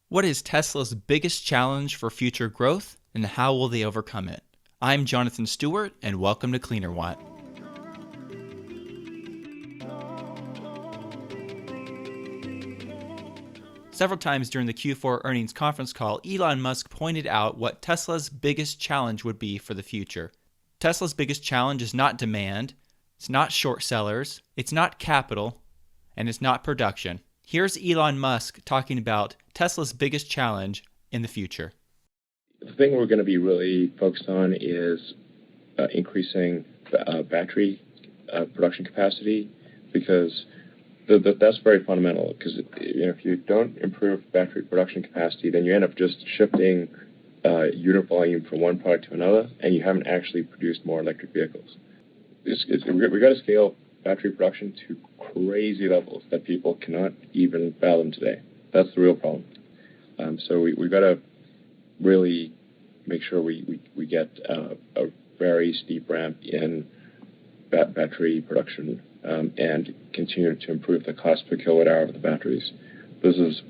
What is Tesla's biggest challenge for future growth, and how will they overcome it? I'm Jonathan Stewart, and welcome to Cleanerwatt. Several times during the Q4 earnings conference call, Elon Musk pointed out what Tesla's biggest challenge would be for the future. Tesla's biggest challenge is not demand, it's not short sellers, it's not capital, and it's not production. Here's Elon Musk talking about Tesla's biggest challenge in the future. The thing we're going to be really focused on is increasing battery production capacity, because that's very fundamental. Because if you don't improve battery production capacity, then you end up just shifting unit volume from one product to another, and you haven't actually produced more electric vehicles. We've got to scale battery production to crazy levels that people cannot even fathom today. That's the real problem. So we've got to really make sure we get a very steep ramp in battery production and continue to improve the cost per kilowatt hour of the batteries. This is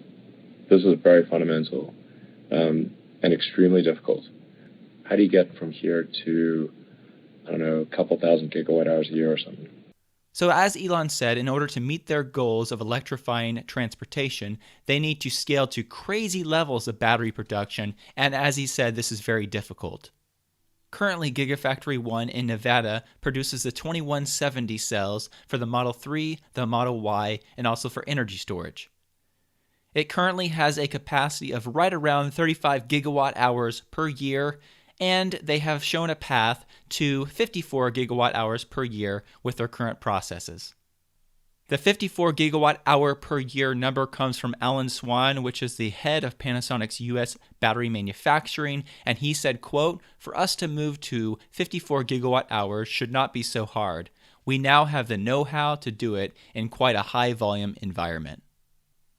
very fundamental and extremely difficult. How do you get from here to, I don't know, a couple thousand gigawatt hours a year or something? So as Elon said, in order to meet their goals of electrifying transportation, they need to scale to crazy levels of battery production, and as he said, this is very difficult. Currently, Gigafactory 1 in Nevada produces the 2170 cells for the Model 3, the Model Y, and also for energy storage. It currently has a capacity of right around 35 gigawatt hours per year, and they have shown a path to 54 gigawatt hours per year with their current processes. The 54 gigawatt hour per year number comes from Alan Swan, which is the head of Panasonic's U.S. battery manufacturing, and he said, quote, "For us to move to 54 gigawatt hours should not be so hard. We now have the know-how to do it in quite a high volume environment."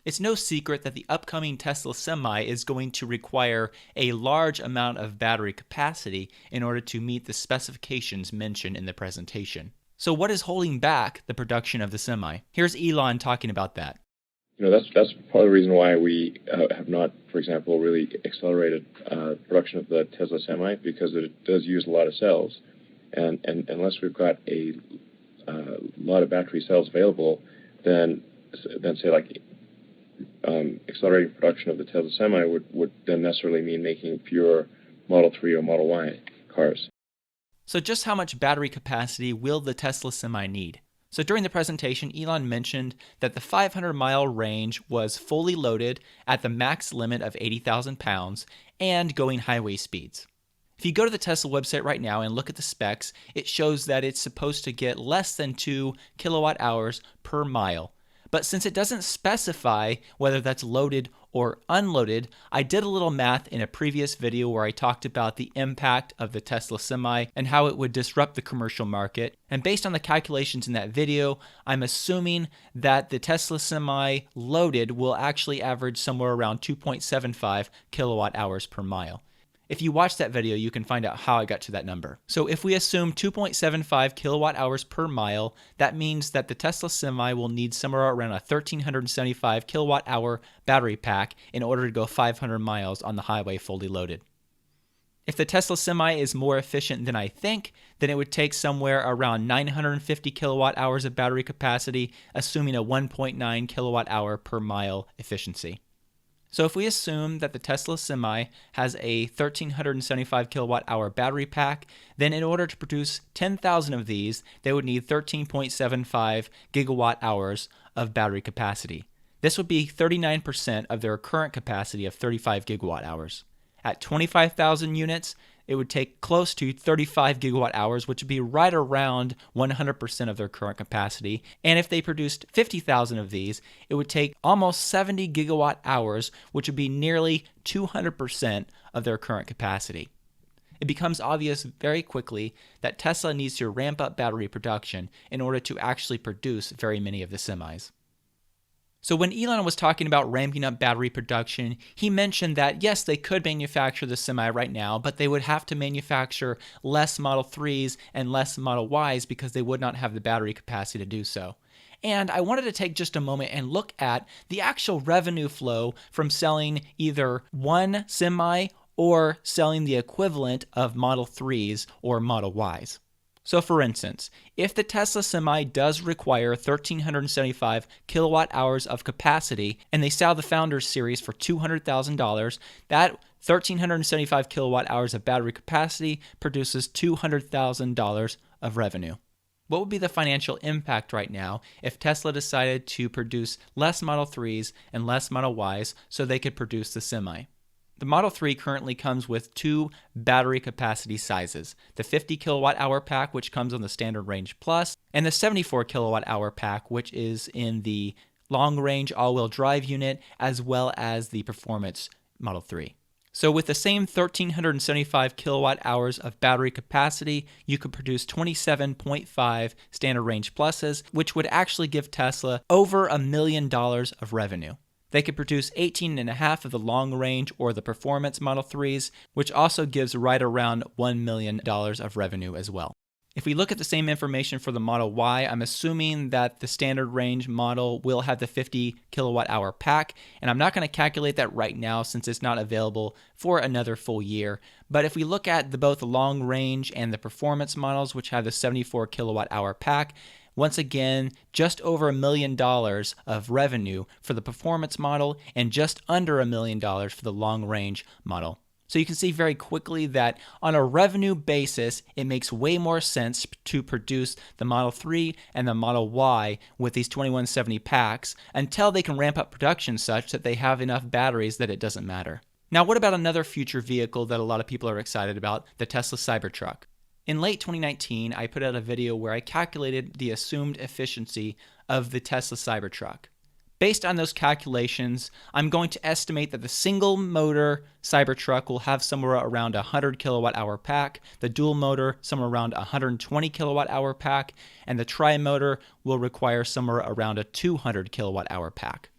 It's no secret that the upcoming Tesla Semi is going to require a large amount of battery capacity in order to meet the specifications mentioned in the presentation. So what is holding back the production of the Semi? Here's Elon talking about that. That's part of the reason why we have not, for example, really accelerated production of the Tesla Semi, because it does use a lot of cells, and unless we've got a lot of battery cells available, then say like accelerating production of the Tesla Semi would then necessarily mean making fewer Model 3 or Model Y cars. So just how much battery capacity will the Tesla Semi need? So during the presentation, Elon mentioned that the 500-mile range was fully loaded at the max limit of 80,000 pounds and going highway speeds. If you go to the Tesla website right now and look at the specs, it shows that it's supposed to get less than 2 kilowatt hours per mile. But since it doesn't specify whether that's loaded or unloaded, I did a little math in a previous video where I talked about the impact of the Tesla Semi and how it would disrupt the commercial market. And based on the calculations in that video, I'm assuming that the Tesla Semi loaded will actually average somewhere around 2.75 kilowatt hours per mile. If you watch that video, you can find out how I got to that number. So if we assume 2.75 kilowatt hours per mile, that means that the Tesla Semi will need somewhere around a 1,375 kilowatt hour battery pack in order to go 500 miles on the highway fully loaded. If the Tesla Semi is more efficient than I think, then it would take somewhere around 950 kilowatt hours of battery capacity, assuming a 1.9 kilowatt hour per mile efficiency. So if we assume that the Tesla Semi has a 1,375 kilowatt hour battery pack, then in order to produce 10,000 of these, they would need 13.75 gigawatt hours of battery capacity. This would be 39% of their current capacity of 35 gigawatt hours. At 25,000 units, it would take close to 35 gigawatt hours, which would be right around 100% of their current capacity. And if they produced 50,000 of these, it would take almost 70 gigawatt hours, which would be nearly 200% of their current capacity. It becomes obvious very quickly that Tesla needs to ramp up battery production in order to actually produce very many of the semis. So when Elon was talking about ramping up battery production, he mentioned that yes, they could manufacture the Semi right now, but they would have to manufacture less Model 3s and less Model Ys because they would not have the battery capacity to do so. And I wanted to take just a moment and look at the actual revenue flow from selling either one semi or selling the equivalent of Model 3s or Model Ys. So for instance, if the Tesla Semi does require 1,375 kilowatt hours of capacity and they sell the Founders Series for $200,000, that 1,375 kilowatt hours of battery capacity produces $200,000 of revenue. What would be the financial impact right now if Tesla decided to produce less Model 3s and less Model Ys so they could produce the Semi? The Model 3 currently comes with two battery capacity sizes, the 50 kilowatt hour pack, which comes on the Standard Range Plus, and the 74 kilowatt hour pack, which is in the long range all-wheel drive unit, as well as the performance Model 3. So with the same 1,375 kilowatt hours of battery capacity, you could produce 27.5 Standard Range Pluses, which would actually give Tesla over $1 million of revenue. They could produce 18.5 of the long range or the performance Model 3s, which also gives right around $1 million of revenue as well. If we look at the same information for the Model Y, I'm assuming that the standard range model will have the 50 kilowatt hour pack, and I'm not going to calculate that right now since it's not available for another full year. But if we look at both the long range and the performance models, which have the 74 kilowatt hour pack, once again, just over $1 million of revenue for the performance model and just under $1 million for the long range model. So you can see very quickly that on a revenue basis, it makes way more sense to produce the Model 3 and the Model Y with these 2170 packs until they can ramp up production such that they have enough batteries that it doesn't matter. Now, what about another future vehicle that a lot of people are excited about, the Tesla Cybertruck? In late 2019, I put out a video where I calculated the assumed efficiency of the Tesla Cybertruck. Based on those calculations, I'm going to estimate that the single motor Cybertruck will have somewhere around a 100 kilowatt hour pack, the dual motor somewhere around a 120 kilowatt hour pack, and the tri-motor will require somewhere around a 200 kilowatt hour pack.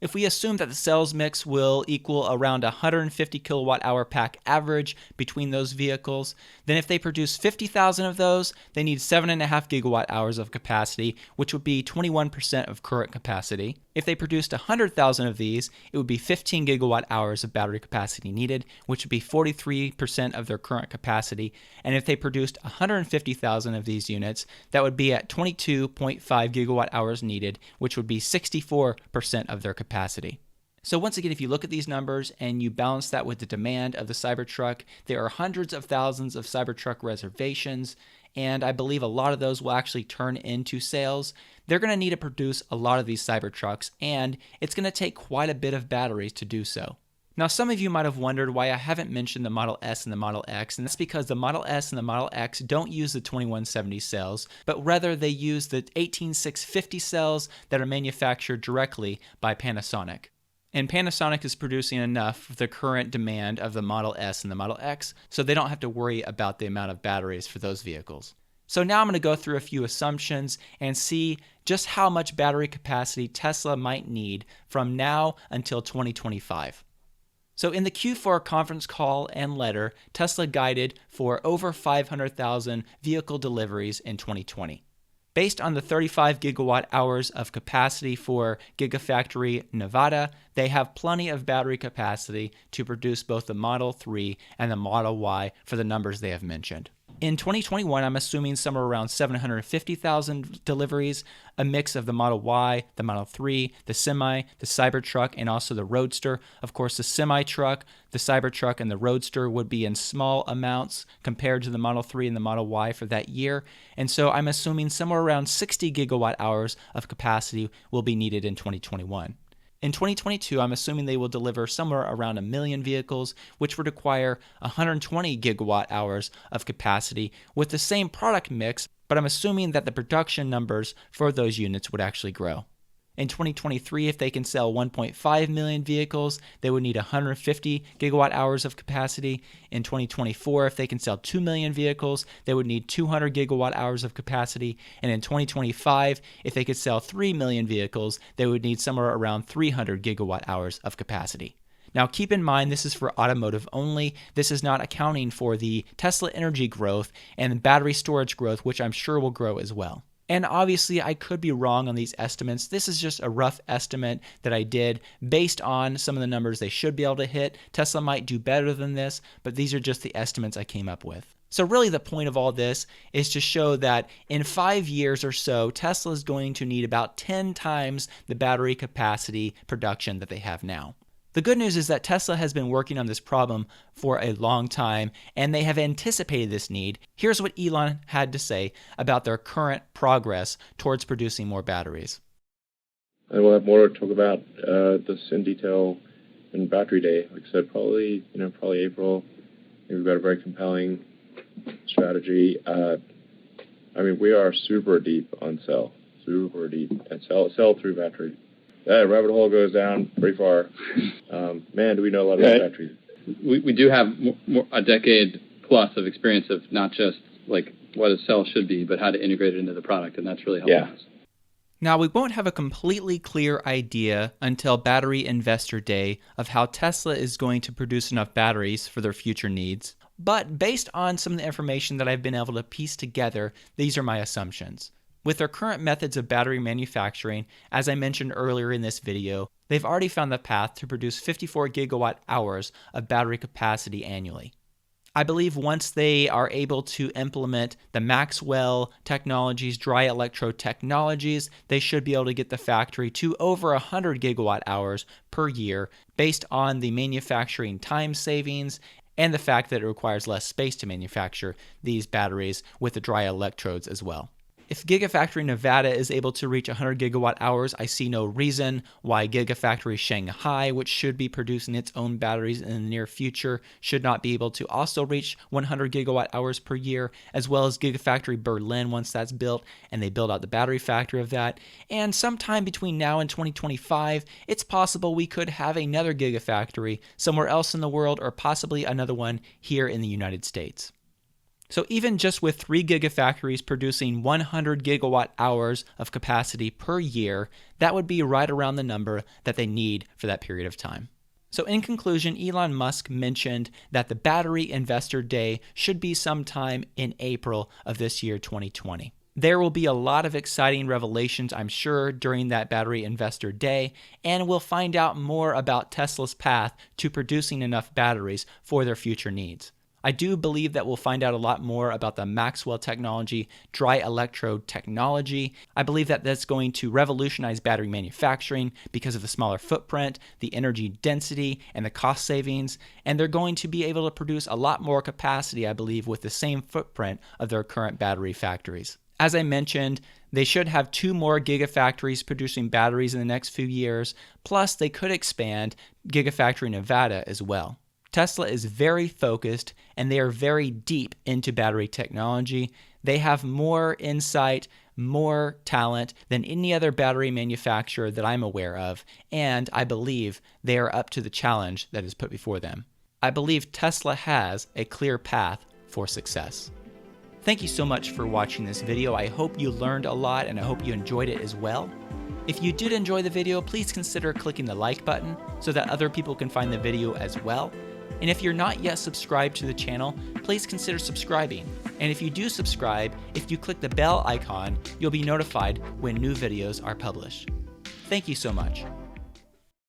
If we assume that the cells mix will equal around 150 kilowatt hour pack average between those vehicles, then if they produce 50,000 of those, they need 7.5 gigawatt hours of capacity, which would be 21% of current capacity. If they produced 100,000 of these, it would be 15 gigawatt hours of battery capacity needed, which would be 43% of their current capacity. And if they produced 150,000 of these units, that would be at 22.5 gigawatt hours needed, which would be 64% of their capacity. So once again, if you look at these numbers and you balance that with the demand of the Cybertruck, there are hundreds of thousands of Cybertruck reservations, and I believe a lot of those will actually turn into sales. They're going to need to produce a lot of these Cybertrucks, and it's going to take quite a bit of batteries to do so. Now, some of you might have wondered why I haven't mentioned the Model S and the Model X, and that's because the Model S and the Model X don't use the 2170 cells, but rather they use the 18650 cells that are manufactured directly by Panasonic. And Panasonic is producing enough for the current demand of the Model S and the Model X, so they don't have to worry about the amount of batteries for those vehicles. So now I'm going to go through a few assumptions and see just how much battery capacity Tesla might need from now until 2025. So in the Q4 conference call and letter, Tesla guided for over 500,000 vehicle deliveries in 2020. Based on the 35 gigawatt hours of capacity for Gigafactory Nevada, they have plenty of battery capacity to produce both the Model 3 and the Model Y for the numbers they have mentioned. In 2021, I'm assuming somewhere around 750,000 deliveries, a mix of the Model Y, the Model 3, the Semi, the Cybertruck, and also the Roadster. Of course, the Semi-truck, the Cybertruck, and the Roadster would be in small amounts compared to the Model 3 and the Model Y for that year. And so I'm assuming somewhere around 60 gigawatt hours of capacity will be needed in 2021. In 2022, I'm assuming they will deliver somewhere around 1 million vehicles, which would require 120 gigawatt hours of capacity with the same product mix, but I'm assuming that the production numbers for those units would actually grow. In 2023, if they can sell 1.5 million vehicles, they would need 150 gigawatt hours of capacity. In 2024, if they can sell 2 million vehicles, they would need 200 gigawatt hours of capacity. And in 2025, if they could sell 3 million vehicles, they would need somewhere around 300 gigawatt hours of capacity. Now, keep in mind, this is for automotive only. This is not accounting for the Tesla energy growth and battery storage growth, which I'm sure will grow as well. And obviously, I could be wrong on these estimates. This is just a rough estimate that I did based on some of the numbers they should be able to hit. Tesla might do better than this, but these are just the estimates I came up with. So really the point of all this is to show that in 5 years or so, Tesla is going to need about 10 times the battery capacity production that they have now. The good news is that Tesla has been working on this problem for a long time, and they have anticipated this need. Here's what Elon had to say about their current progress towards producing more batteries. And we'll have more to talk about this in detail in Battery Day. Like I said, probably April. We've got a very compelling strategy. We are super deep on cell, and cell through battery. That rabbit hole goes down pretty far. Man, do we know a lot about batteries. We do have a decade plus of experience of not just like what a cell should be, but how to integrate it into the product, and that's really helpful. Yeah. Now, we won't have a completely clear idea until Battery Investor Day of how Tesla is going to produce enough batteries for their future needs. But based on some of the information that I've been able to piece together, these are my assumptions. With their current methods of battery manufacturing, as I mentioned earlier in this video, they've already found the path to produce 54 gigawatt hours of battery capacity annually. I believe once they are able to implement the Maxwell Technologies dry electrode technologies, they should be able to get the factory to over 100 gigawatt hours per year based on the manufacturing time savings and the fact that it requires less space to manufacture these batteries with the dry electrodes as well. If Gigafactory Nevada is able to reach 100 gigawatt hours, I see no reason why Gigafactory Shanghai, which should be producing its own batteries in the near future, should not be able to also reach 100 gigawatt hours per year, as well as Gigafactory Berlin once that's built and they build out the battery factory of that. And sometime between now and 2025, it's possible we could have another Gigafactory somewhere else in the world, or possibly another one here in the United States. So even just with 3 gigafactories producing 100 gigawatt hours of capacity per year, that would be right around the number that they need for that period of time. So in conclusion, Elon Musk mentioned that the Battery Investor Day should be sometime in April of this year, 2020. There will be a lot of exciting revelations, I'm sure, during that Battery Investor Day, and we'll find out more about Tesla's path to producing enough batteries for their future needs. I do believe that we'll find out a lot more about the Maxwell technology, dry electrode technology. I believe that that's going to revolutionize battery manufacturing because of the smaller footprint, the energy density, and the cost savings. And they're going to be able to produce a lot more capacity, I believe, with the same footprint of their current battery factories. As I mentioned, they should have 2 more gigafactories producing batteries in the next few years, plus they could expand Gigafactory Nevada as well. Tesla is very focused and they are very deep into battery technology. They have more insight, more talent than any other battery manufacturer that I'm aware of, and I believe they are up to the challenge that is put before them. I believe Tesla has a clear path for success. Thank you so much for watching this video. I hope you learned a lot and I hope you enjoyed it as well. If you did enjoy the video, please consider clicking the like button so that other people can find the video as well. And if you're not yet subscribed to the channel, please consider subscribing. And if you do subscribe, if you click the bell icon, you'll be notified when new videos are published. Thank you so much.